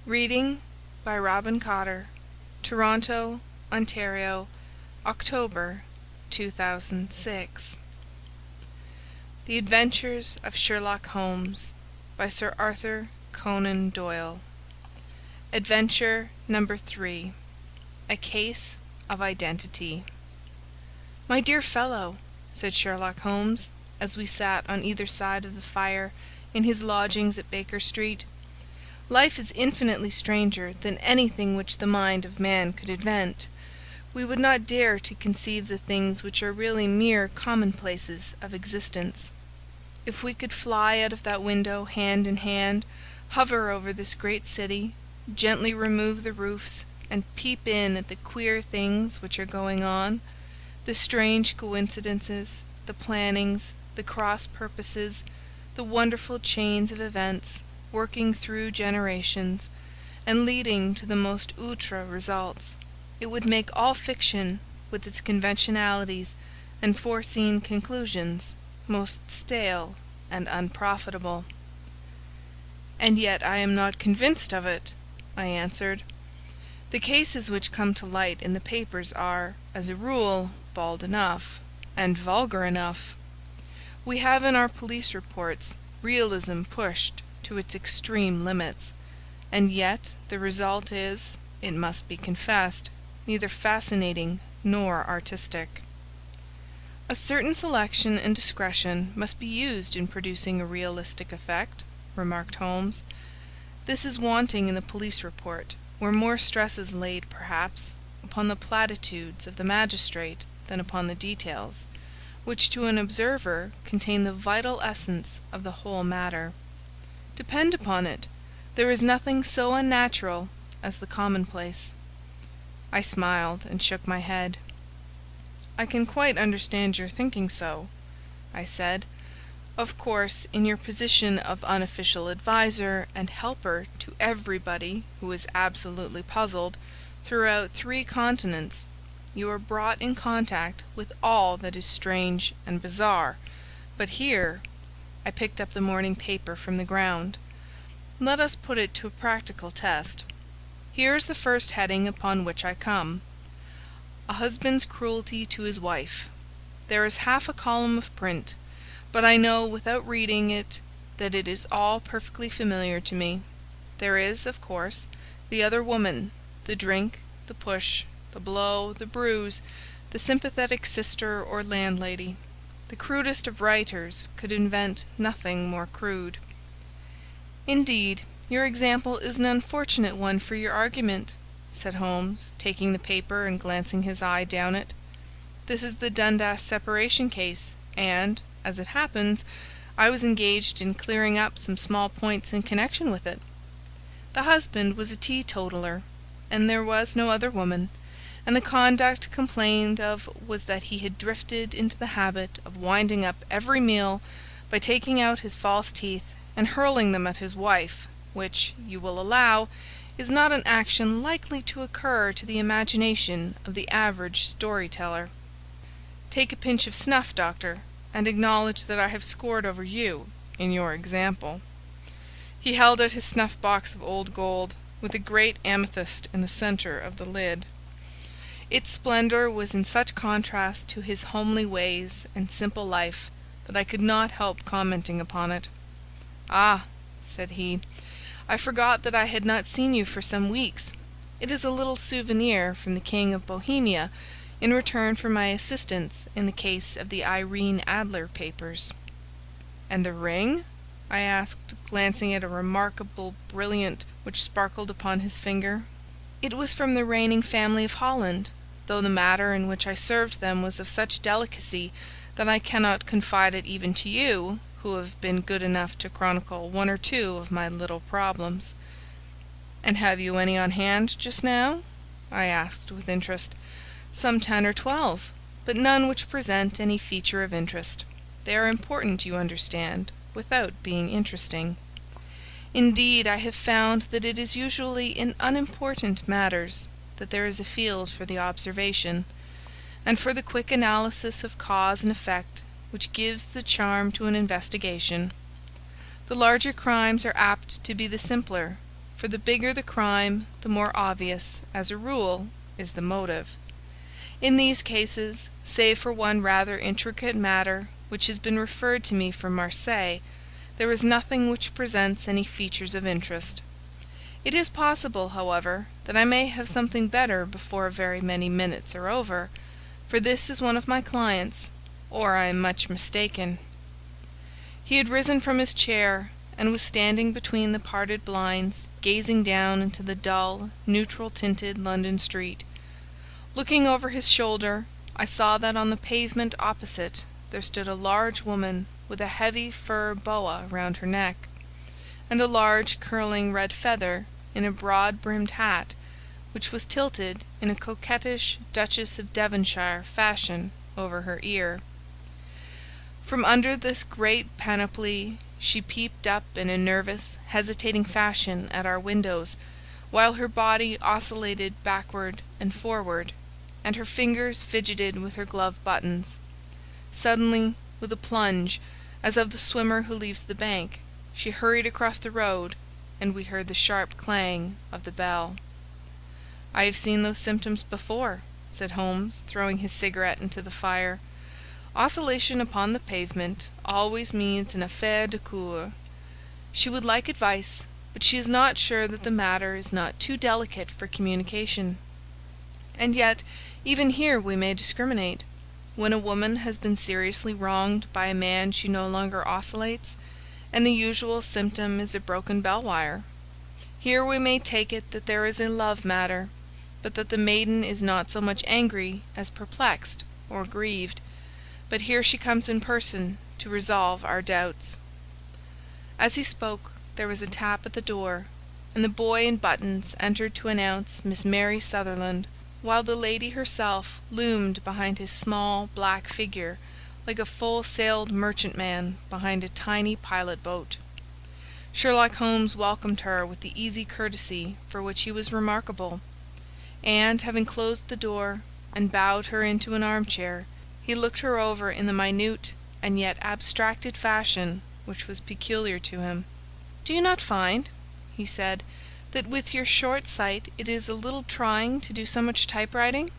Reading by Robin Cotter, Toronto, Ontario, October 2006. The Adventures of Sherlock Holmes by Sir Arthur Conan Doyle. Adventure number 3. A Case of Identity. "My dear fellow," said Sherlock Holmes, as we sat on either side of the fire in his lodgings at Baker Street, "life is infinitely stranger than anything which the mind of man could invent. We would not dare to conceive the things which are really mere commonplaces of existence. If we could fly out of that window hand in hand, hover over this great city, gently remove the roofs, and peep in at the queer things which are going on, the strange coincidences, the plannings, the cross purposes, the wonderful chains of events, working through generations, and leading to the most outre results, it would make all fiction, with its conventionalities and foreseen conclusions, most stale and unprofitable." "And yet I am not convinced of it," I answered. "The cases which come to light in the papers are, as a rule, bald enough, and vulgar enough. We have in our police reports realism pushed to its extreme limits, and yet the result is, it must be confessed, neither fascinating nor artistic." "A certain selection and discretion must be used in producing a realistic effect," remarked Holmes. "This is wanting in the police report, where more stress is laid, perhaps, upon the platitudes of the magistrate than upon the details, which to an observer contain the vital essence of the whole matter. Depend upon it, there is nothing so unnatural as the commonplace." I smiled and shook my head. "I can quite understand your thinking so," I said. "Of course, in your position of unofficial adviser and helper to everybody who is absolutely puzzled throughout 3 continents, you are brought in contact with all that is strange and bizarre. But here—" I picked up the morning paper from the ground. "Let us put it to a practical test. Here is the first heading upon which I come: 'A husband's cruelty to his wife.' There is half a column of print, but I know without reading it that it is all perfectly familiar to me. There is, of course, the other woman, the drink, the push, the blow, the bruise, the sympathetic sister or landlady. The crudest of writers could invent nothing more crude." "Indeed, your example is an unfortunate one for your argument," said Holmes, taking the paper and glancing his eye down it. "This is the Dundas separation case, and, as it happens, I was engaged in clearing up some small points in connection with it. The husband was a teetotaler, and there was no other woman, and the conduct complained of was that he had drifted into the habit of winding up every meal by taking out his false teeth and hurling them at his wife, which, you will allow, is not an action likely to occur to the imagination of the average story-teller. Take a pinch of snuff, doctor, and acknowledge that I have scored over you in your example." He held out his snuff-box of old gold, with a great amethyst in the centre of the lid. Its splendour was in such contrast to his homely ways and simple life that I could not help commenting upon it. "Ah," said he, "I forgot that I had not seen you for some weeks. It is a little souvenir from the King of Bohemia in return for my assistance in the case of the Irene Adler papers." "And the ring?" I asked, glancing at a remarkable brilliant which sparkled upon his finger. "It was from the reigning family of Holland, though the matter in which I served them was of such delicacy that I cannot confide it even to you, who have been good enough to chronicle 1 or 2 of my little problems." "And have you any on hand just now?" I asked with interest. "Some 10 or 12, but none which present any feature of interest. They are important, you understand, without being interesting. Indeed, I have found that it is usually in unimportant matters that there is a field for the observation, and for the quick analysis of cause and effect which gives the charm to an investigation. The larger crimes are apt to be the simpler, for the bigger the crime, the more obvious, as a rule, is the motive. In these cases, save for one rather intricate matter which has been referred to me from Marseilles, there is nothing which presents any features of interest. It is possible, however, that I may have something better before very many minutes are over, for this is one of my clients, or I am much mistaken." He had risen from his chair, and was standing between the parted blinds, gazing down into the dull, neutral-tinted London street. Looking over his shoulder, I saw that on the pavement opposite there stood a large woman with a heavy fur boa round her neck, and a large curling red feather in a broad-brimmed hat, which was tilted in a coquettish Duchess of Devonshire fashion over her ear. From under this great panoply she peeped up in a nervous, hesitating fashion at our windows, while her body oscillated backward and forward, and her fingers fidgeted with her glove buttons. Suddenly, with a plunge, as of the swimmer who leaves the bank, she hurried across the road, and we heard the sharp clang of the bell. "I have seen those symptoms before," said Holmes, throwing his cigarette into the fire. "Oscillation upon the pavement always means an affaire de coeur. She would like advice, but she is not sure that the matter is not too delicate for communication. And yet, even here we may discriminate. When a woman has been seriously wronged by a man she no longer oscillates, and the usual symptom is a broken bell wire. Here we may take it that there is a love matter, but that the maiden is not so much angry as perplexed or grieved. But here she comes in person to resolve our doubts." As he spoke, there was a tap at the door, and the boy in buttons entered to announce Miss Mary Sutherland, while the lady herself loomed behind his small black figure like a full-sailed merchantman behind a tiny pilot-boat. Sherlock Holmes welcomed her with the easy courtesy for which he was remarkable, and, having closed the door and bowed her into an armchair, he looked her over in the minute and yet abstracted fashion which was peculiar to him. "Do you not find," he said, "that with your short sight it is a little trying to do so much typewriting?"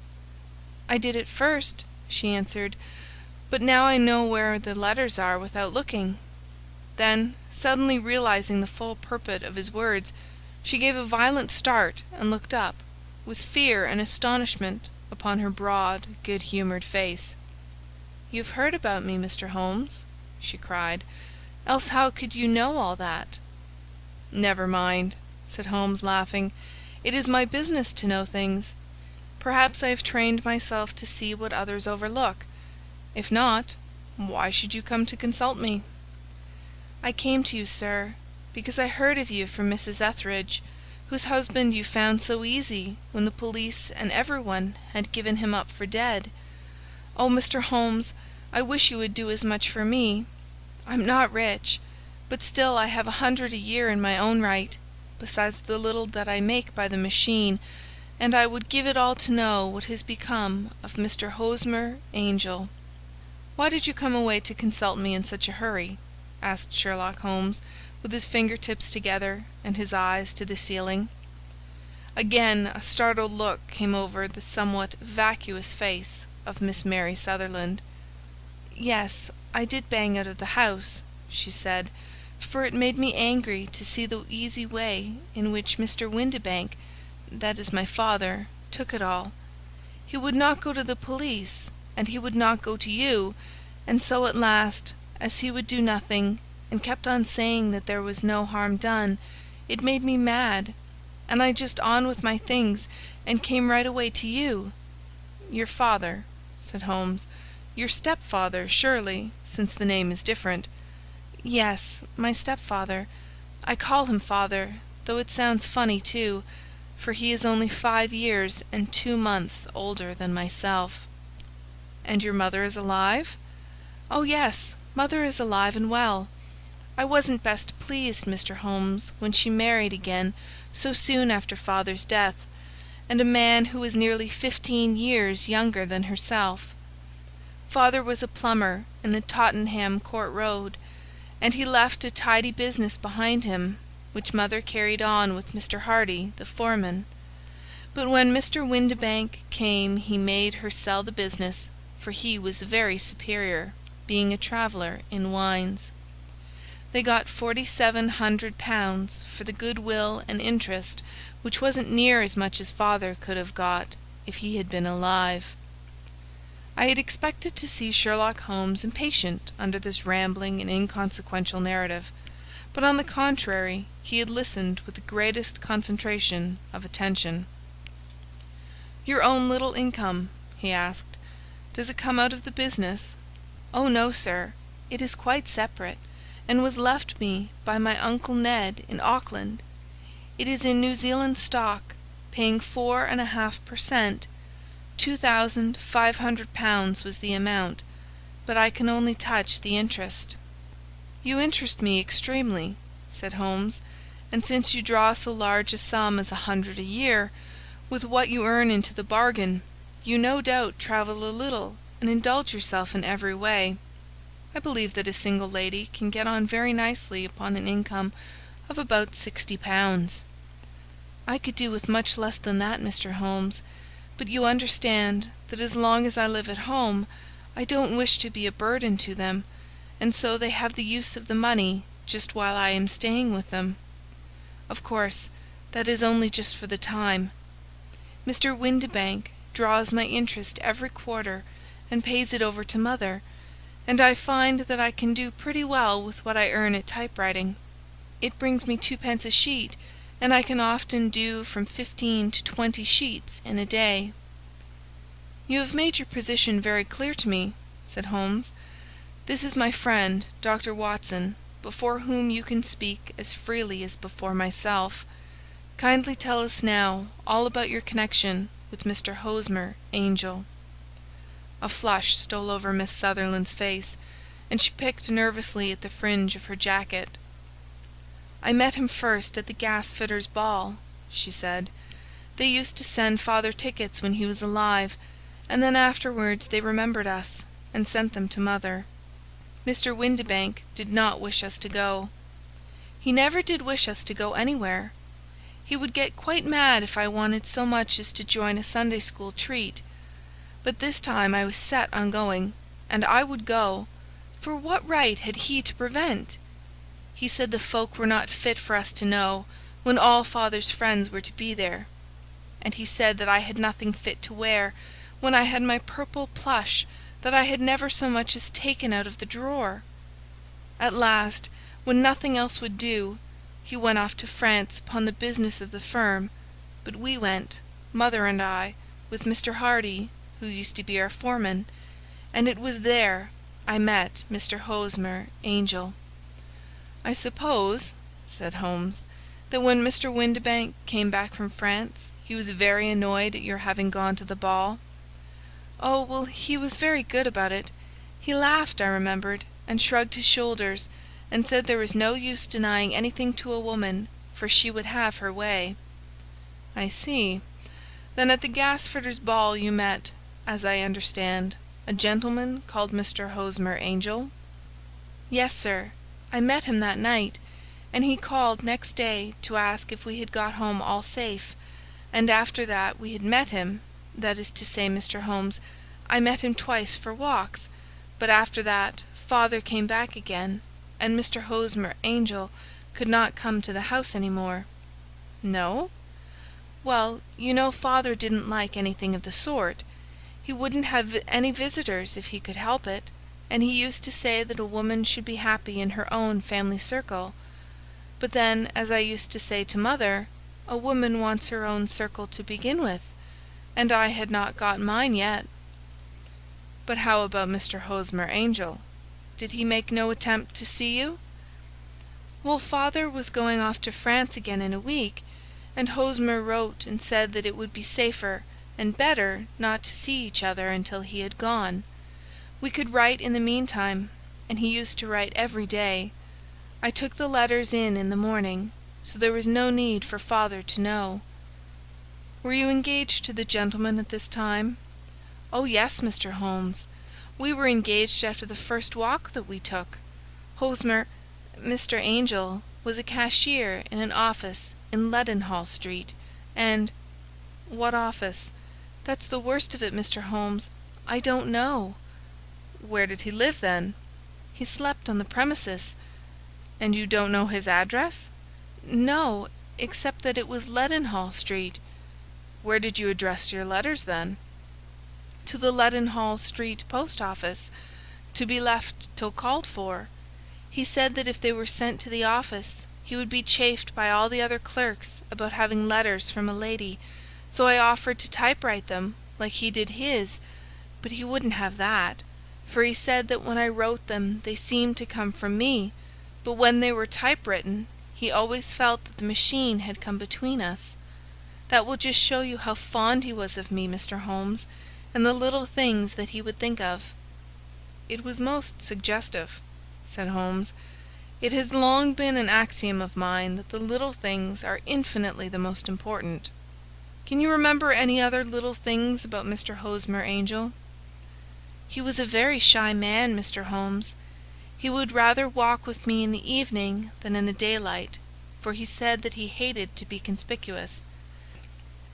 "I did at first," she answered, "but now I know where the letters are without looking." Then, suddenly realizing the full purport of his words, she gave a violent start and looked up, with fear and astonishment upon her broad, good-humoured face. "You have heard about me, Mr. Holmes," she cried, "else how could you know all that?" "Never mind," said Holmes, laughing. "It is my business to know things. Perhaps I have trained myself to see what others overlook. If not, why should you come to consult me?" "I came to you, sir, because I heard of you from Mrs. Etheridge, whose husband you found so easy when the police and everyone had given him up for dead. Oh, Mr. Holmes, I wish you would do as much for me. I'm not rich, but still I have 100 a year in my own right, besides the little that I make by the machine, and I would give it all to know what has become of Mr. Hosmer Angel." "Why did you come away to consult me in such a hurry?" asked Sherlock Holmes, with his finger-tips together and his eyes to the ceiling. Again a startled look came over the somewhat vacuous face of Miss Mary Sutherland. "Yes, I did bang out of the house," she said, "for it made me angry to see the easy way in which Mr. Windibank, that is my father, took it all. He would not go to the police, and he would not go to you, and so at last, as he would do nothing, and kept on saying that there was no harm done, it made me mad, and I just on with my things, and came right away to you." "Your father," said Holmes. "Your stepfather, surely, since the name is different." "Yes, my stepfather. I call him father, though it sounds funny too, for he is only 5 years and 2 months older than myself." "And your mother is alive?" "Oh yes, mother is alive and well. I wasn't best pleased, Mr. Holmes, when she married again so soon after father's death, and a man who was nearly 15 years younger than herself. Father was a plumber in the Tottenham Court Road, and he left a tidy business behind him, which Mother carried on with Mr. Hardy, the foreman. But when Mr. Windibank came he made her sell the business, for he was very superior, being a traveller in wines. They got £4700 for the goodwill and interest, which wasn't near as much as Father could have got if he had been alive. I had expected to see Sherlock Holmes impatient under this rambling and inconsequential narrative, but on the contrary he had listened with the greatest concentration of attention. "Your own little income?" he asked. "Does it come out of the business?" "Oh no, sir. It is quite separate, and was left me by my Uncle Ned in Auckland. It is in New Zealand stock, paying 4.5 per cent. £2,500 was the amount, but I can only touch the interest." "You interest me extremely," said Holmes, "and since you draw so large a sum as 100 a year, with what you earn into the bargain, you no doubt travel a little and indulge yourself in every way. I believe that a single lady can get on very nicely upon an income of about £60. "I could do with much less than that, Mr. Holmes, but you understand that as long as I live at home I don't wish to be a burden to them, and so they have the use of the money just while I am staying with them. Of course, that is only just for the time. Mr. Windibank draws my interest every quarter and pays it over to Mother, and I find that I can do pretty well with what I earn at typewriting. It brings me 2 pence a sheet, and I can often do from 15 to 20 sheets in a day." "You have made your position very clear to me," said Holmes. "This is my friend, Dr. Watson, before whom you can speak as freely as before myself. Kindly tell us now all about your connection with Mr. Hosmer Angel." A flush stole over Miss Sutherland's face, and she picked nervously at the fringe of her jacket. "I met him first at the gasfitters' ball," she said. "They used to send Father tickets when he was alive, and then afterwards they remembered us, and sent them to Mother. Mr. Windibank did not wish us to go. He never did wish us to go anywhere. He would get quite mad if I wanted so much as to join a Sunday school treat. But this time I was set on going, and I would go, for what right had he to prevent? He said the folk were not fit for us to know, when all Father's friends were to be there. And he said that I had nothing fit to wear, when I had my purple plush that I had never so much as taken out of the drawer. At last, when nothing else would do, he went off to France upon the business of the firm, but we went, Mother and I, with Mr. Hardy, who used to be our foreman, and it was there I met Mr. Hosmer Angel." "I suppose," said Holmes, "that when Mr. Windibank came back from France he was very annoyed at your having gone to the ball." "Oh, well, he was very good about it. He laughed, I remembered, and shrugged his shoulders, and said there was no use denying anything to a woman, for she would have her way." "I see. Then at the gasfitters' ball you met, as I understand, a gentleman called Mr. Hosmer Angel?" "Yes, sir. I met him that night, and he called next day to ask if we had got home all safe, and after that we had met him, that is to say, Mr. Holmes, I met him twice for walks, but after that Father came back again, and Mr. Hosmer Angel could not come to the house any more." "No?" "Well, you know Father didn't like anything of the sort. He wouldn't have any visitors if he could help it, and he used to say that a woman should be happy in her own family circle. But then, as I used to say to Mother, a woman wants her own circle to begin with, and I had not got mine yet." "But how about Mr. Hosmer Angel? Did he make no attempt to see you?" "Well, Father was going off to France again in a week, and Hosmer wrote and said that it would be safer and better not to see each other until he had gone. We could write in the meantime, and he used to write every day. I took the letters in the morning, so there was no need for Father to know." "Were you engaged to the gentleman at this time?" "Oh yes, Mr. Holmes. We were engaged after the first walk that we took. Mr. Angel was a cashier in an office in Leadenhall Street, and—" "What office? That's the worst of it, Mr. Holmes. I don't know." "Where did he live, then?" "He slept on the premises." "And you don't know his address?" "No, except that it was Leadenhall Street." "Where did you address your letters, then?" "To the Leadenhall Street post office, to be left till called for. He said that if they were sent to the office, he would be chaffed by all the other clerks about having letters from a lady, so I offered to typewrite them, like he did his, but he wouldn't have that, for he said that when I wrote them they seemed to come from me, but when they were typewritten he always felt that the machine had come between us. That will just show you how fond he was of me, Mr. Holmes, and the little things that he would think of." "It was most suggestive," said Holmes. "It has long been an axiom of mine that the little things are infinitely the most important. Can you remember any other little things about Mr. Hosmer Angel?" "He was a very shy man, Mr. Holmes. He would rather walk with me in the evening than in the daylight, for he said that he hated to be conspicuous.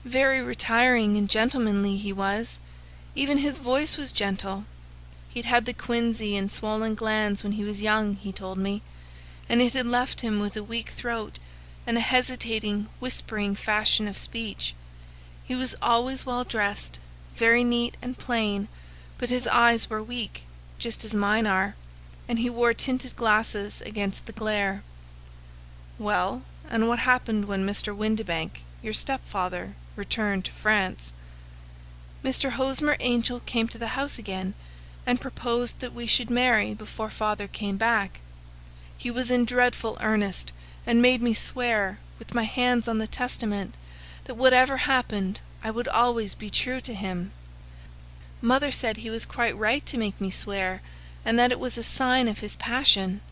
Very retiring and gentlemanly he was. Even his voice was gentle. He'd had the quinsy and swollen glands when he was young, he told me, and it had left him with a weak throat and a hesitating, whispering fashion of speech. He was always well dressed, very neat and plain, but his eyes were weak, just as mine are, and he wore tinted glasses against the glare." "Well, and what happened when Mr. Windibank, your stepfather, returned to France?" "Mr. Hosmer Angel came to the house again, and proposed that we should marry before father came back. He was in dreadful earnest, and made me swear, with my hands on the testament, that whatever happened I would always be true to him. Mother said he was quite right to make me swear, and that it was a sign of his passion.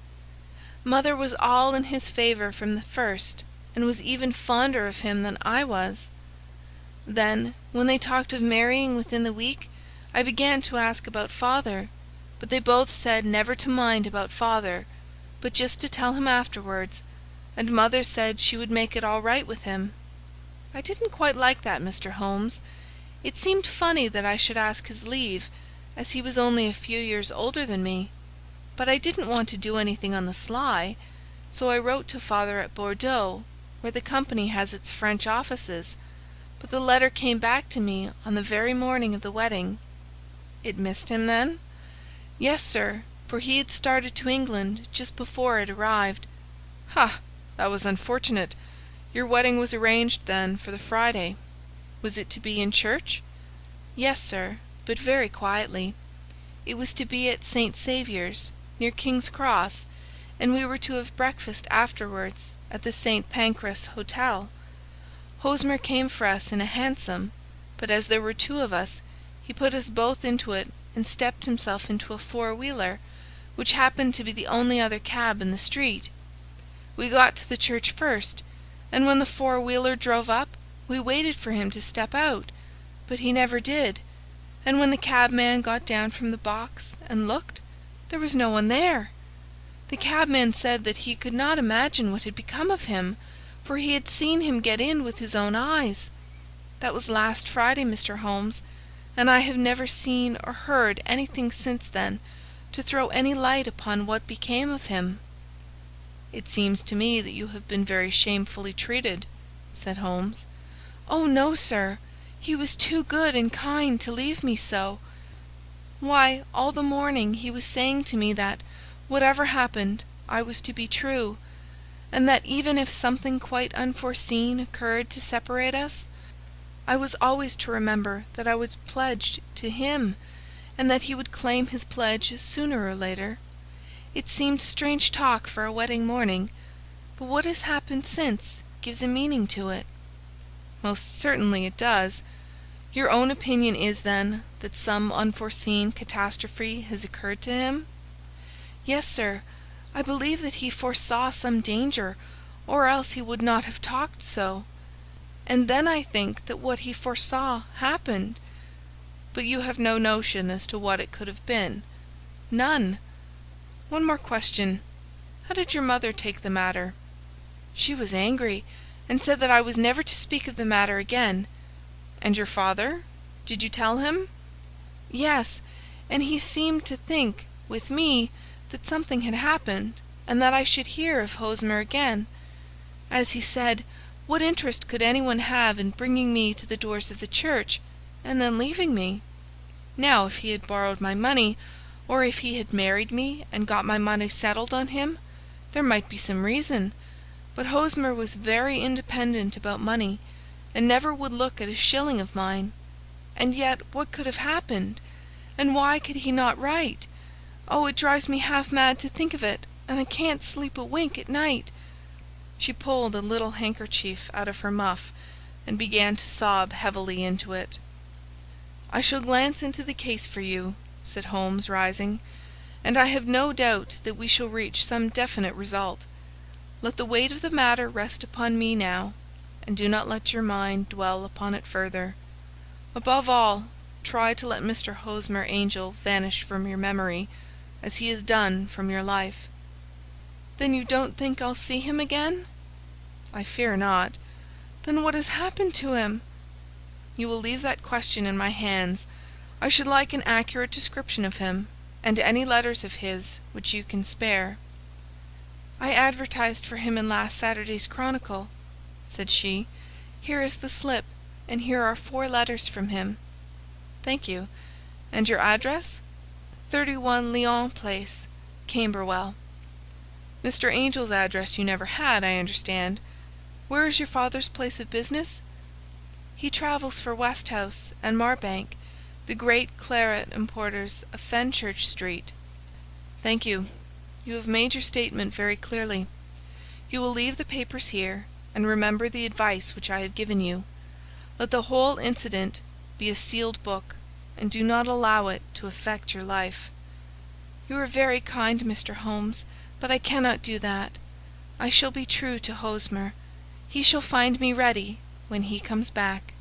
Mother was all in his favour from the first, and was even fonder of him than I was. Then, when they talked of marrying within the week, I began to ask about father, but they both said never to mind about father, but just to tell him afterwards, and mother said she would make it all right with him. I didn't quite like that, Mr. Holmes. It seemed funny that I should ask his leave, as he was only a few years older than me, but I didn't want to do anything on the sly, so I wrote to father at Bordeaux, where the company has its French offices, but the letter came back to me on the very morning of the wedding." "It missed him, then?" "Yes, sir, for he had started to England just before it arrived." "Ha! That was unfortunate. Your wedding was arranged, then, for the Friday. Was it to be in church?" "Yes, sir, but very quietly. It was to be at St. Saviour's, near King's Cross, and we were to have breakfast afterwards at the St. Pancras Hotel. Hosmer came for us in a hansom, but as there were two of us, he put us both into it and stepped himself into a four-wheeler, which happened to be the only other cab in the street. We got to the church first, and when the four-wheeler drove up, we waited for him to step out, but he never did, and when the cabman got down from the box and looked, there was no one there. The cabman said that he could not imagine what had become of him, for he had seen him get in with his own eyes. That was last Friday, Mr. Holmes, and I have never seen or heard anything since then to throw any light upon what became of him." "It seems to me that you have been very shamefully treated," said Holmes. "Oh, no, sir. He was too good and kind to leave me so. Why, all the morning he was saying to me that, whatever happened, I was to be true, and that even if something quite unforeseen occurred to separate us, I was always to remember that I was pledged to him, and that he would claim his pledge sooner or later. It seemed strange talk for a wedding morning, but what has happened since gives a meaning to it." "Most certainly it does. Your own opinion is, then, that some unforeseen catastrophe has occurred to him?" "Yes, sir. I believe that he foresaw some danger, or else he would not have talked so. And then I think that what he foresaw happened." "But you have no notion as to what it could have been?" "None." "One more question. How did your mother take the matter?" She was angry, and said that I was never to speak of the matter again." "And your father? Did you tell him?" "Yes, and he seemed to think, with me, that something had happened, and that I should hear of Hosmer again. As he said, what interest could anyone have in bringing me to the doors of the church, and then leaving me? Now, if he had borrowed my money, or if he had married me and got my money settled on him, there might be some reason. But Hosmer was very independent about money, and never would look at a shilling of mine. And yet what could have happened? And why could he not write? Oh, it drives me half mad to think of it, and I can't sleep a wink at night." She pulled a little handkerchief out of her muff, and began to sob heavily into it. "I shall glance into the case for you," said Holmes, rising, "and I have no doubt that we shall reach some definite result. Let the weight of the matter rest upon me now, and do not let your mind dwell upon it further. Above all, try to let Mr. Hosmer Angel vanish from your memory, as he has done from your life." "Then you don't think I'll see him again?" "I fear not." "Then what has happened to him?" "You will leave that question in my hands. I should like an accurate description of him, and any letters of his which you can spare." "I advertised for him in last Saturday's Chronicle," said she. "Here is the slip, and here are 4 letters from him." "Thank you. And your address?" 31 Lyon Place, Camberwell. "Mr. Angel's address you never had, I understand. Where is your father's place of business?" "He travels for Westhouse and Marbank, the great claret importers of Fenchurch Street." "Thank you. You have made your statement very clearly. You will leave the papers here, and remember the advice which I have given you. Let the whole incident be a sealed book, and do not allow it to affect your life." "You are very kind, Mr. Holmes, but I cannot do that. I shall be true to Hosmer. He shall find me ready when he comes back."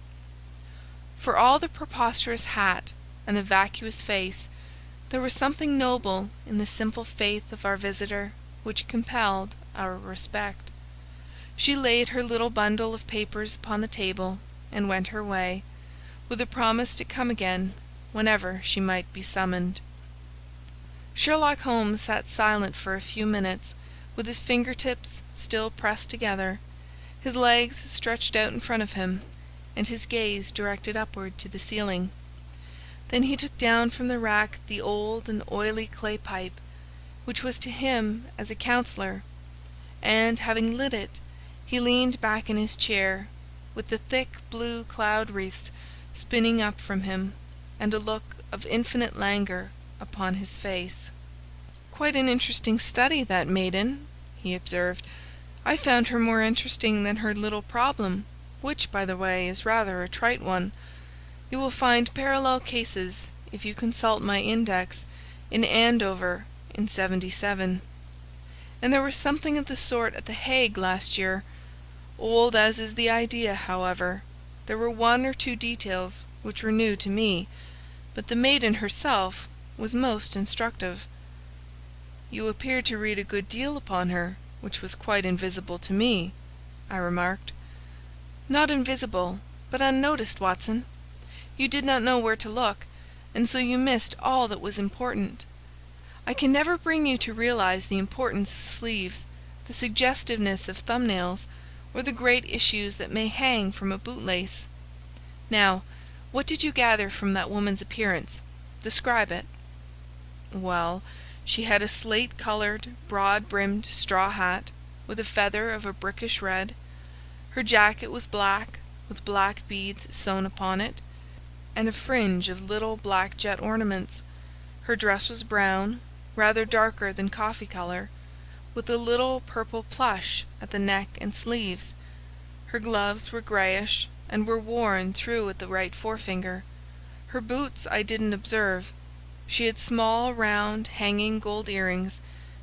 For all the preposterous hat and the vacuous face, there was something noble in the simple faith of our visitor which compelled our respect. She laid her little bundle of papers upon the table, and went her way, with a promise to come again whenever she might be summoned. Sherlock Holmes sat silent for a few minutes, with his finger-tips still pressed together, his legs stretched out in front of him, and his gaze directed upward to the ceiling. Then he took down from the rack the old and oily clay pipe, which was to him as a counsellor, and, having lit it, he leaned back in his chair, with the thick blue cloud-wreaths spinning up from him, and a look of infinite languor upon his face. "Quite an interesting study, that maiden," he observed. "I found her more interesting than her little problem, which, by the way, is rather a trite one. You will find parallel cases, if you consult my index, in Andover in '77. And there was something of the sort at The Hague last year. Old as is the idea, however, there were 1 or 2 details which were new to me, but the maiden herself was most instructive." "You appeared to read a good deal upon her, which was quite invisible to me," I remarked. "Not invisible, but unnoticed, Watson. You did not know where to look, and so you missed all that was important. I can never bring you to realize the importance of sleeves, the suggestiveness of thumbnails, or the great issues that may hang from a bootlace. Now, what did you gather from that woman's appearance? Describe it." "Well, she had a slate-coloured, broad-brimmed straw hat, with a feather of a brickish red. Her jacket was black, with black beads sewn upon it, and a fringe of little black jet ornaments. Her dress was brown, rather darker than coffee colour, with a little purple plush at the neck and sleeves. Her gloves were greyish, and were worn through at the right forefinger. Her boots I didn't observe. She had small, round, hanging gold earrings,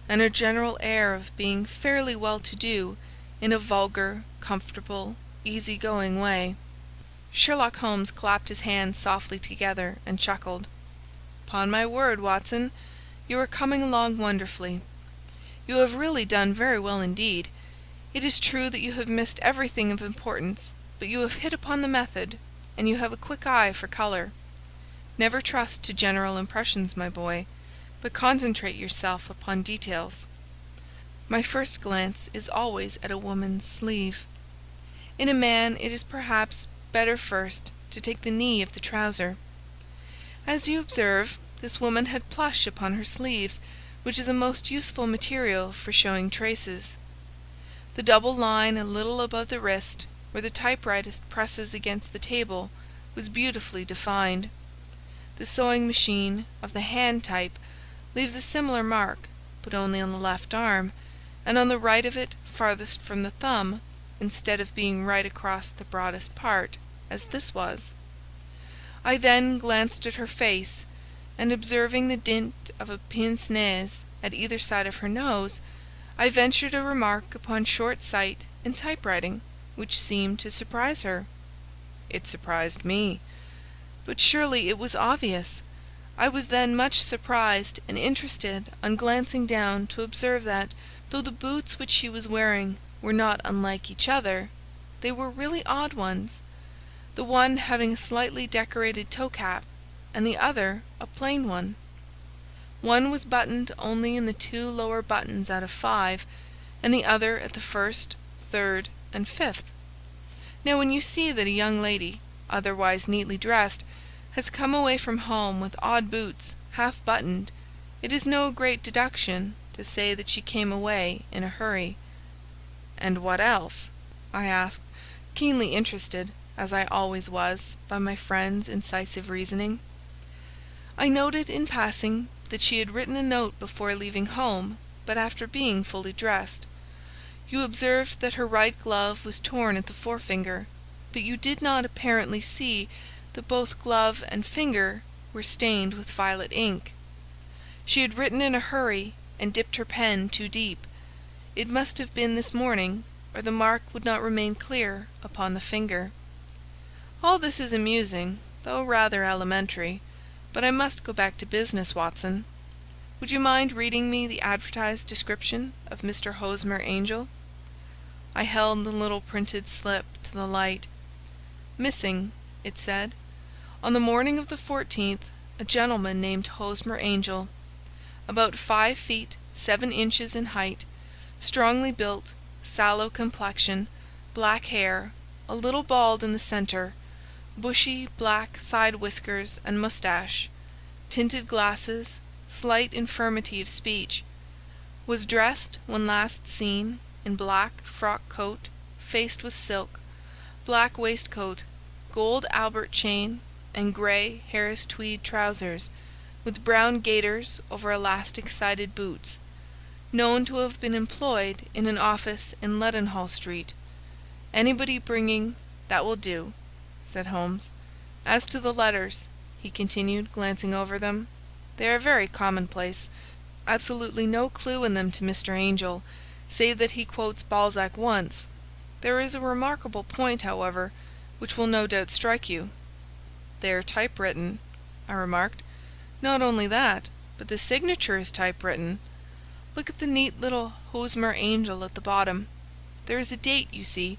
and a general air of being fairly well-to-do in a vulgar, comfortable, easy-going way." Sherlock Holmes clapped his hands softly together and chuckled. "'Pon my word, Watson, you are coming along wonderfully. You have really done very well indeed. It is true that you have missed everything of importance, but you have hit upon the method, and you have a quick eye for color. Never trust to general impressions, my boy, but concentrate yourself upon details. My first glance is always at a woman's sleeve. In a man it is perhaps better first to take the knee of the trouser. As you observe, this woman had plush upon her sleeves, which is a most useful material for showing traces. The double line a little above the wrist, where the typewriter presses against the table, was beautifully defined. The sewing machine of the hand type leaves a similar mark, but only on the left arm, and on the right of it farthest from the thumb, instead of being right across the broadest part, as this was. I then glanced at her face, and observing the dint of a pince-nez at either side of her nose, I ventured a remark upon short sight and typewriting, which seemed to surprise her. It surprised me. But surely it was obvious. I was then much surprised and interested on glancing down to observe that, though the boots which she was wearing were not unlike each other, they were really odd ones, the one having a slightly decorated toe-cap, and the other a plain one. One was buttoned only in the 2 lower buttons out of 5, and the other at the 1st, 3rd, and 5th. Now when you see that a young lady, otherwise neatly dressed, has come away from home with odd boots, half buttoned, it is no great deduction to say that she came away in a hurry. "And what else?" I asked, keenly interested, as I always was, by my friend's incisive reasoning. I noted in passing that she had written a note before leaving home, but after being fully dressed. You observed that her right glove was torn at the forefinger, but you did not apparently see that both glove and finger were stained with violet ink. She had written in a hurry and dipped her pen too deep. It must have been this morning, or the mark would not remain clear upon the finger. All this is amusing, though rather elementary, but I must go back to business, Watson. Would you mind reading me the advertised description of Mr. Hosmer Angel? I held the little printed slip to the light. "Missing," it said, "on the morning of the 14th, a gentleman named Hosmer Angel, about 5 feet 7 inches in height, strongly built, sallow complexion, black hair, a little bald in the centre, bushy black side whiskers and moustache, tinted glasses, slight infirmity of speech, was dressed when last seen in black frock coat faced with silk, black waistcoat, gold Albert chain, and grey Harris tweed trousers, with brown gaiters over elastic-sided boots, known to have been employed in an office in Leadenhall Street. Anybody bringing—" "That will do," said Holmes. "As to the letters," he continued, glancing over them, "they are very commonplace. Absolutely no clue in them to Mr. Angel, save that he quotes Balzac once. There is a remarkable point, however, which will no doubt strike you." "They are typewritten," I remarked. "Not only that, but the signature is typewritten. Look at the neat little Hosmer Angel at the bottom. There is a date, you see,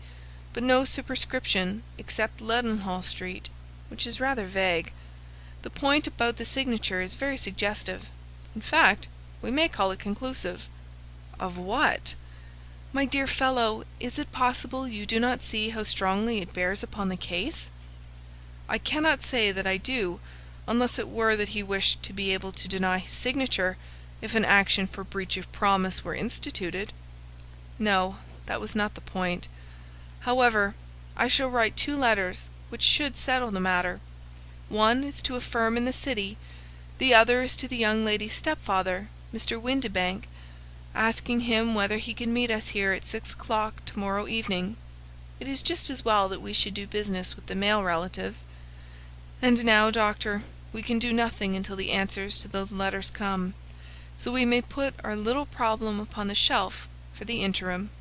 but no superscription except Leadenhall Street, which is rather vague. The point about the signature is very suggestive. In fact, we may call it conclusive." "Of what?" "My dear fellow, is it possible you do not see how strongly it bears upon the case?" "I cannot say that I do, unless it were that he wished to be able to deny his signature if an action for breach of promise were instituted. No, that was not the point. However, I shall write 2 letters which should settle the matter. One is to a firm in the city, the other is to the young lady's stepfather, Mr. Windibank, asking him whether he can meet us here at 6 o'clock tomorrow evening. It is just as well that we should do business with the male relatives. And now, doctor, we can do nothing until the answers to those letters come, so we may put our little problem upon the shelf for the interim."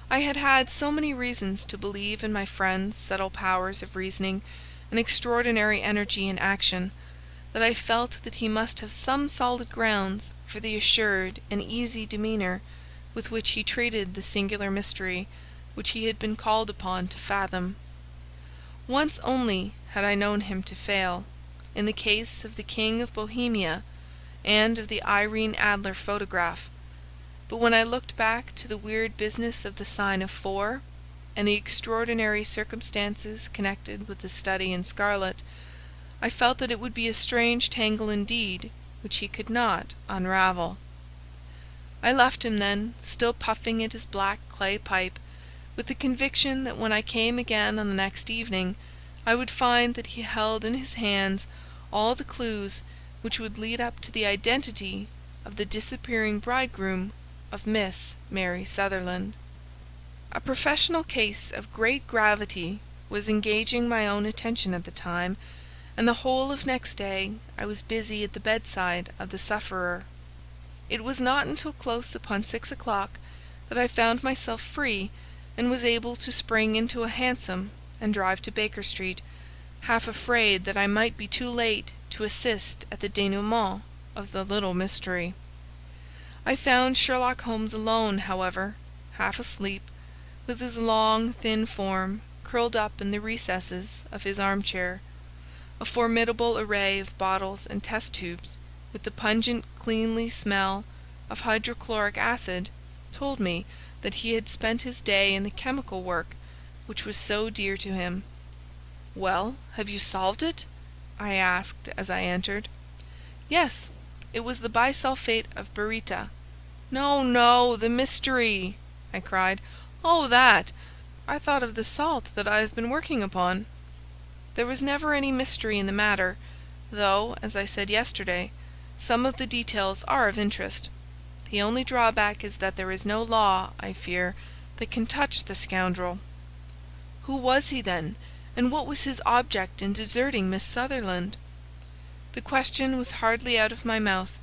I had had so many reasons to believe in my friend's subtle powers of reasoning and extraordinary energy in action, that I felt that he must have some solid grounds for the assured and easy demeanour with which he treated the singular mystery which he had been called upon to fathom. Once only had I known him to fail, in the case of the King of Bohemia and of the Irene Adler photograph, but when I looked back to the weird business of the sign of 4, and the extraordinary circumstances connected with the study in scarlet, I felt that it would be a strange tangle indeed which he could not unravel. I left him then, still puffing at his black clay pipe, with the conviction that when I came again on the next evening, I would find that he held in his hands all the clues which would lead up to the identity of the disappearing bridegroom of Miss Mary Sutherland. A professional case of great gravity was engaging my own attention at the time, and the whole of next day I was busy at the bedside of the sufferer. It was not until close upon 6 o'clock that I found myself free, and was able to spring into a hansom and drive to Baker Street, half afraid that I might be too late to assist at the denouement of the little mystery. I found Sherlock Holmes alone, however, half asleep, with his long, thin form curled up in the recesses of his armchair. A formidable array of bottles and test tubes, with the pungent cleanly smell of hydrochloric acid, told me that he had spent his day in the chemical work which was so dear to him. "Well, have you solved it?" I asked as I entered. "Yes, it was the bisulphate of baryta." "No, no, the mystery!" I cried. "Oh, that! I thought of the salt that I have been working upon." "There was never any mystery in the matter, though, as I said yesterday, some of the details are of interest. The only drawback is that there is no law, I fear, that can touch the scoundrel." "Who was he, then, and what was his object in deserting Miss Sutherland?" The question was hardly out of my mouth,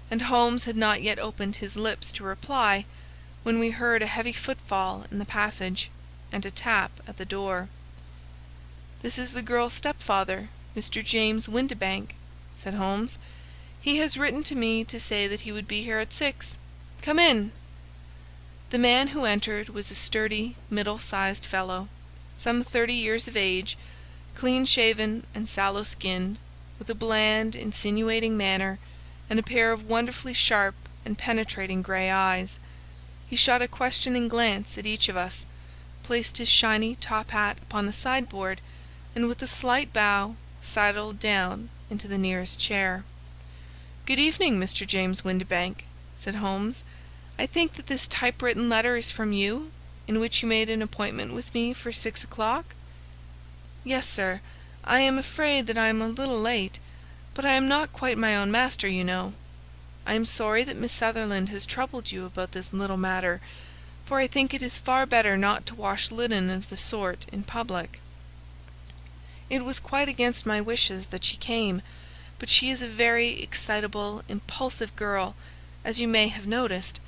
and Holmes had not yet opened his lips to reply, when we heard a heavy footfall in the passage, and a tap at the door. "This is the girl's stepfather, Mr. James Windibank," said Holmes. "He has written to me to say that he would be here at 6. Come in." The man who entered was a sturdy, middle-sized fellow, some 30 years of age, clean-shaven and sallow-skinned, with a bland, insinuating manner, and a pair of wonderfully sharp and penetrating grey eyes. He shot a questioning glance at each of us, placed his shiny top hat upon the sideboard, and with a slight bow sidled down into the nearest chair. "Good evening, Mr. James Windibank," said Holmes. "I think that this typewritten letter is from you, in which you made an appointment with me for 6 o'clock?" "Yes, sir. I am afraid that I am a little late, but I am not quite my own master, you know. I am sorry that Miss Sutherland has troubled you about this little matter, for I think it is far better not to wash linen of the sort in public. It was quite against my wishes that she came, but she is a very excitable, impulsive girl, as you may have noticed,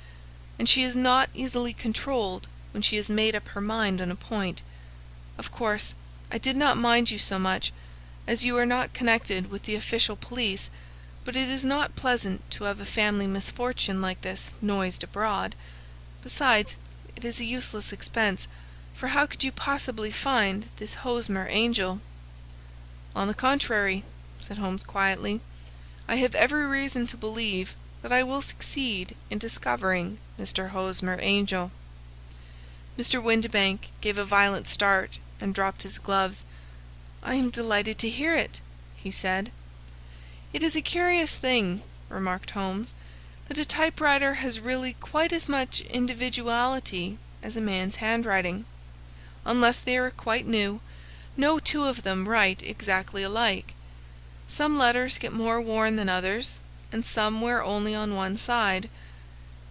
and she is not easily controlled when she has made up her mind on a point. Of course, I did not mind you so much, as you are not connected with the official police, but it is not pleasant to have a family misfortune like this noised abroad. Besides, it is a useless expense, for how could you possibly find this Hosmer angel?" "On the contrary," said Holmes quietly, "I have every reason to believe that I will succeed in discovering Mr. Hosmer Angel." Mr. Windibank gave a violent start and dropped his gloves. "I am delighted to hear it," he said. "It is a curious thing," remarked Holmes, "that a typewriter has really quite as much individuality as a man's handwriting. Unless they are quite new, no two of them write exactly alike. Some letters get more worn than others, and some wear only on one side.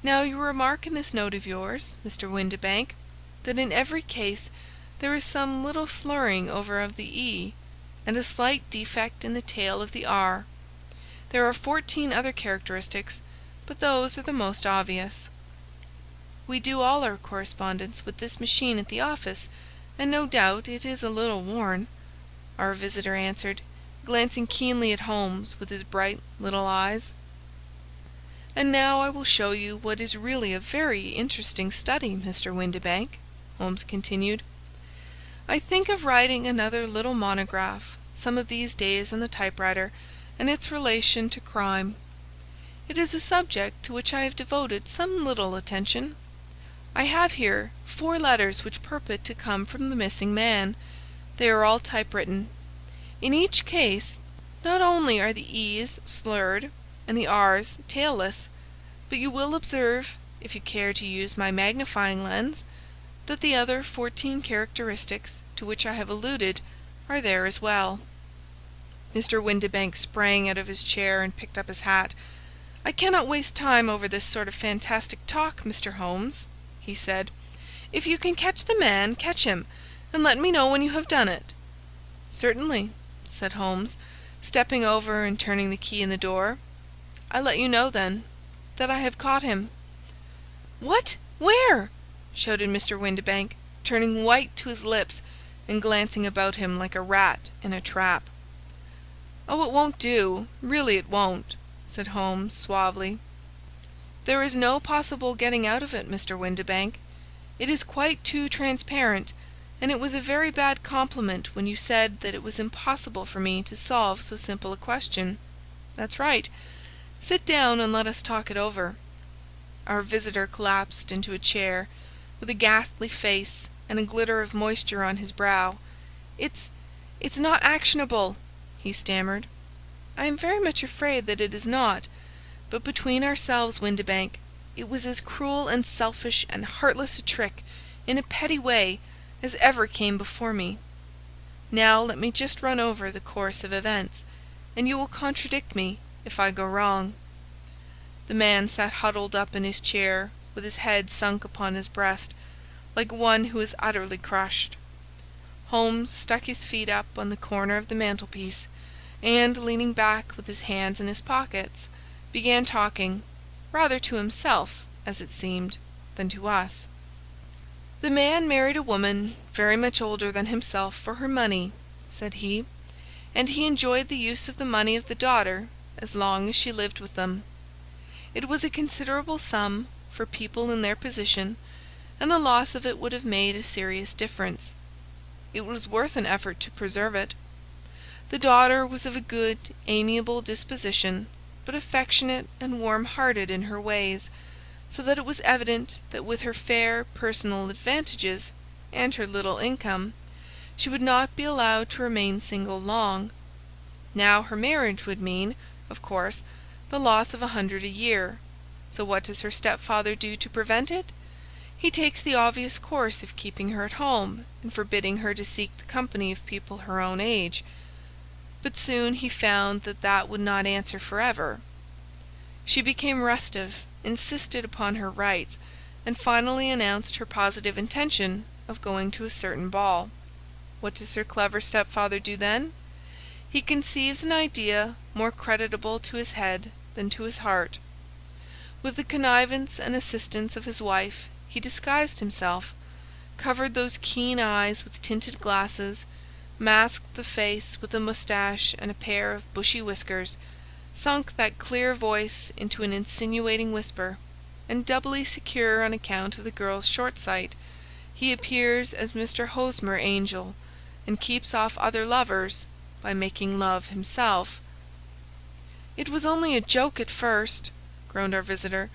Now you remark in this note of yours, Mr. Windibank, that in every case there is some little slurring over of the E, and a slight defect in the tail of the R. There are 14 other characteristics, but those are the most obvious." "We do all our correspondence with this machine at the office, and no doubt it is a little worn," our visitor answered, glancing keenly at Holmes with his bright little eyes. "And now I will show you what is really a very interesting study, Mr. Windibank," Holmes continued. "I think of writing another little monograph some of these days on the typewriter and its relation to crime. It is a subject to which I have devoted some little attention. I have here 4 letters which purport to come from the missing man. They are all typewritten. In each case, not only are the E's slurred and the R's tailless, but you will observe, if you care to use my magnifying lens, that the other 14 characteristics to which I have alluded are there as well." Mr. Windibank sprang out of his chair and picked up his hat. "I cannot waste time over this sort of fantastic talk, Mr. Holmes," he said. "If you can catch the man, catch him, and let me know when you have done it." "Certainly," said Holmes, stepping over and turning the key in the door. "I let you know, then, that I have caught him." "What? Where?" shouted Mr. Windibank, turning white to his lips and glancing about him like a rat in a trap. "Oh, it won't do, really it won't," said Holmes, suavely. "There is no possible getting out of it, Mr. Windibank. It is quite too transparent, and it was a very bad compliment when you said that it was impossible for me to solve so simple a question. That's right. Sit down and let us talk it over." Our visitor collapsed into a chair, with a ghastly face and a glitter of moisture on his brow. It's not actionable," he stammered. "I am very much afraid that it is not. But between ourselves, Windibank, it was as cruel and selfish and heartless a trick, in a petty way, as ever came before me. Now let me just run over the course of events, and you will contradict me if I go wrong." The man sat huddled up in his chair, with his head sunk upon his breast, like one who is utterly crushed. Holmes stuck his feet up on the corner of the mantelpiece, and, leaning back with his hands in his pockets, began talking, rather to himself, as it seemed, than to us. "The man married a woman very much older than himself for her money," said he, "and he enjoyed the use of the money of the daughter as long as she lived with them. It was a considerable sum for people in their position, and the loss of it would have made a serious difference. It was worth an effort to preserve it. The daughter was of a good, amiable disposition, but affectionate and warm-hearted in her ways, so that it was evident that with her fair personal advantages and her little income, she would not be allowed to remain single long. Now her marriage would mean, of course, the loss of 100 a year. So what does her stepfather do to prevent it? He takes the obvious course of keeping her at home and forbidding her to seek the company of people her own age. But soon he found that that would not answer forever. She became restive, insisted upon her rights, and finally announced her positive intention of going to a certain ball. What does her clever stepfather do then? He conceives an idea more creditable to his head than to his heart. With the connivance and assistance of his wife, he disguised himself, covered those keen eyes with tinted glasses, masked the face with a moustache and a pair of bushy whiskers, sunk that clear voice into an insinuating whisper, and doubly secure on account of the girl's short sight, he appears as Mr. Hosmer Angel, and keeps off other lovers by making love himself." "It was only a joke at first," groaned our visitor.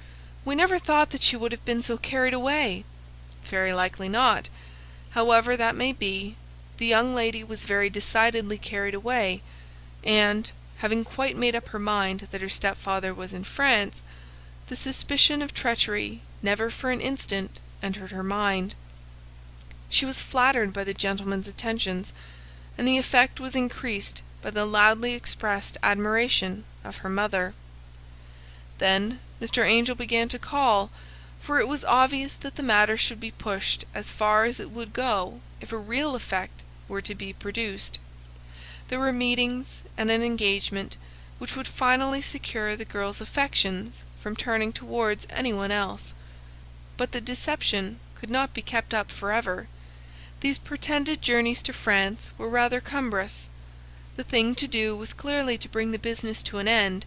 "We never thought that she would have been so carried away." "Very likely not. However that may be, the young lady was very decidedly carried away, and, having quite made up her mind that her stepfather was in France, the suspicion of treachery never for an instant entered her mind. She was flattered by the gentleman's attentions, and the effect was increased by the loudly expressed admiration of her mother. Then Mr. Angel began to call, for it was obvious that the matter should be pushed as far as it would go if a real effect were to be produced. There were meetings and an engagement which would finally secure the girl's affections from turning towards anyone else. But the deception could not be kept up forever. These pretended journeys to France were rather cumbrous. The thing to do was clearly to bring the business to an end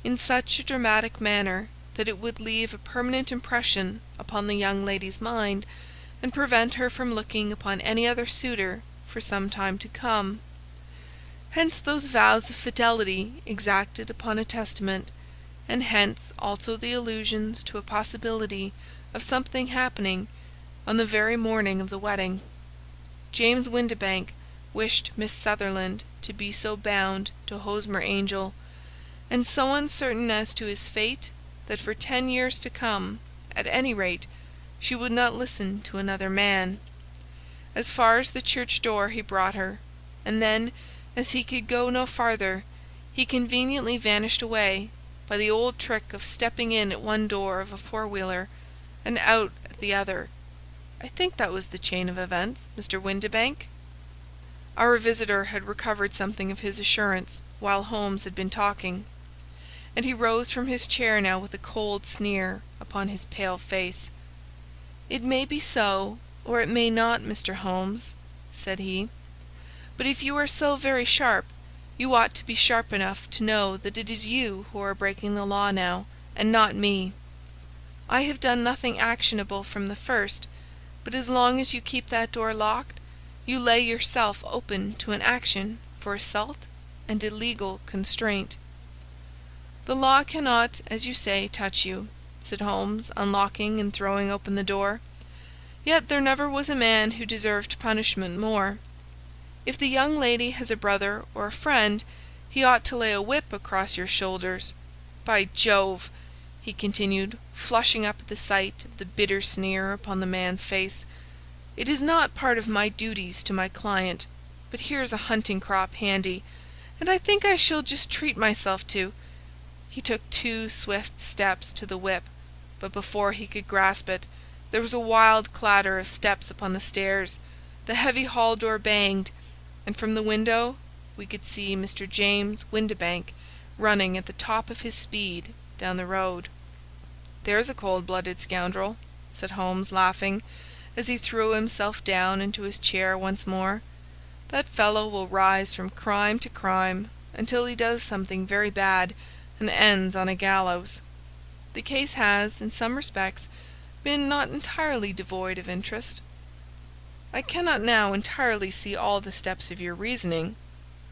in such a dramatic manner that it would leave a permanent impression upon the young lady's mind, and prevent her from looking upon any other suitor for some time to come. Hence those vows of fidelity exacted upon a testament, and hence also the allusions to a possibility of something happening on the very morning of the wedding. James Windibank wished Miss Sutherland to be so bound to Hosmer Angel, and so uncertain as to his fate, that for 10 years to come, at any rate, she would not listen to another man. As far as the church door he brought her, and then, as he could go no farther, he conveniently vanished away, by the old trick of stepping in at one door of a four-wheeler, and out at the other. I think that was the chain of events, Mr. Windibank." Our visitor had recovered something of his assurance while Holmes had been talking, and he rose from his chair now with a cold sneer upon his pale face. "It may be so, or it may not, Mr. Holmes," said he. "But if you are so very sharp, you ought to be sharp enough to know that it is you who are breaking the law now, and not me. I have done nothing actionable from the first, but as long as you keep that door locked, you lay yourself open to an action for assault and illegal constraint." "The law cannot, as you say, touch you," said Holmes, unlocking and throwing open the door. "Yet there never was a man who deserved punishment more. If the young lady has a brother or a friend, he ought to lay a whip across your shoulders. By Jove!" he continued, flushing up at the sight of the bitter sneer upon the man's face, "it is not part of my duties to my client, but here's a hunting crop handy, and I think I shall just treat myself to—" He took 2 swift steps to the whip, but before he could grasp it, there was a wild clatter of steps upon the stairs, the heavy hall door banged, and from the window we could see Mr. James Windibank running at the top of his speed down the road. "There's a cold-blooded scoundrel," said Holmes, laughing, as he threw himself down into his chair once more. "That fellow will rise from crime to crime, until he does something very bad, and ends on a gallows. The case has, in some respects, been not entirely devoid of interest." "I cannot now entirely see all the steps of your reasoning,"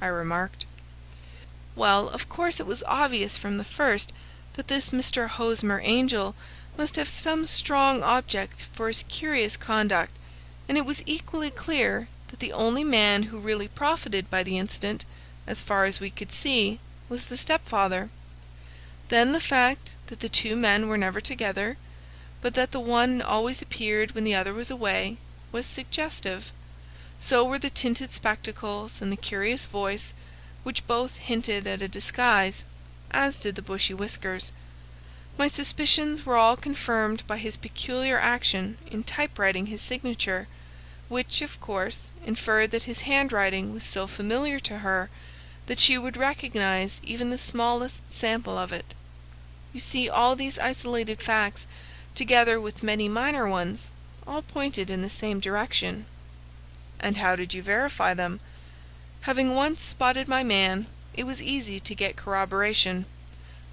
I remarked. "Well, of course it was obvious from the first that this Mr. Hosmer Angel must have some strong object for his curious conduct, and it was equally clear that the only man who really profited by the incident, as far as we could see, was the stepfather. Then the fact that the 2 men were never together, but that the one always appeared when the other was away, was suggestive. So were the tinted spectacles and the curious voice, which both hinted at a disguise, as did the bushy whiskers. My suspicions were all confirmed by his peculiar action in typewriting his signature, which, of course, inferred that his handwriting was so familiar to her that she would recognize even the smallest sample of it. You see, all these isolated facts, together with many minor ones, all pointed in the same direction." "And how did you verify them?" "Having once spotted my man, it was easy to get corroboration.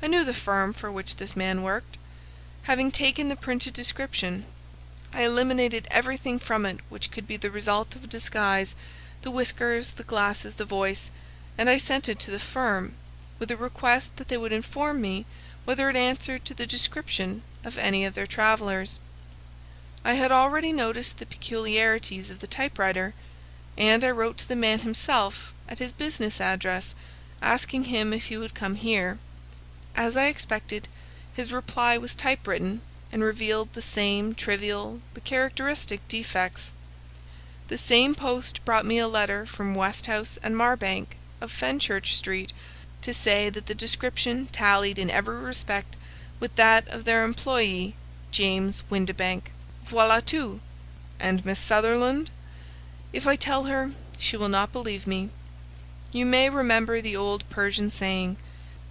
I knew the firm for which this man worked. Having taken the printed description, I eliminated everything from it which could be the result of a disguise, the whiskers, the glasses, the voice, and I sent it to the firm, with a request that they would inform me whether it answered to the description of any of their travellers. I had already noticed the peculiarities of the typewriter, and I wrote to the man himself at his business address, asking him if he would come here. As I expected, his reply was typewritten, and revealed the same trivial but characteristic defects. The same post brought me a letter from Westhouse and Marbank of Fenchurch Street, to say that the description tallied in every respect with that of their employee, James Windibank. Voilà tout. And Miss Sutherland? If I tell her, she will not believe me. You may remember the old Persian saying,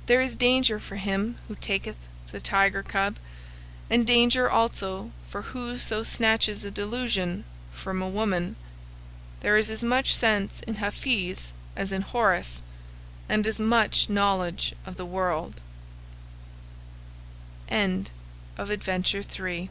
'There is danger for him who taketh the tiger cub, and danger also for whoso snatches a delusion from a woman.' There is as much sense in Hafiz as in Horace, and as much knowledge of the world." End of Adventure 3.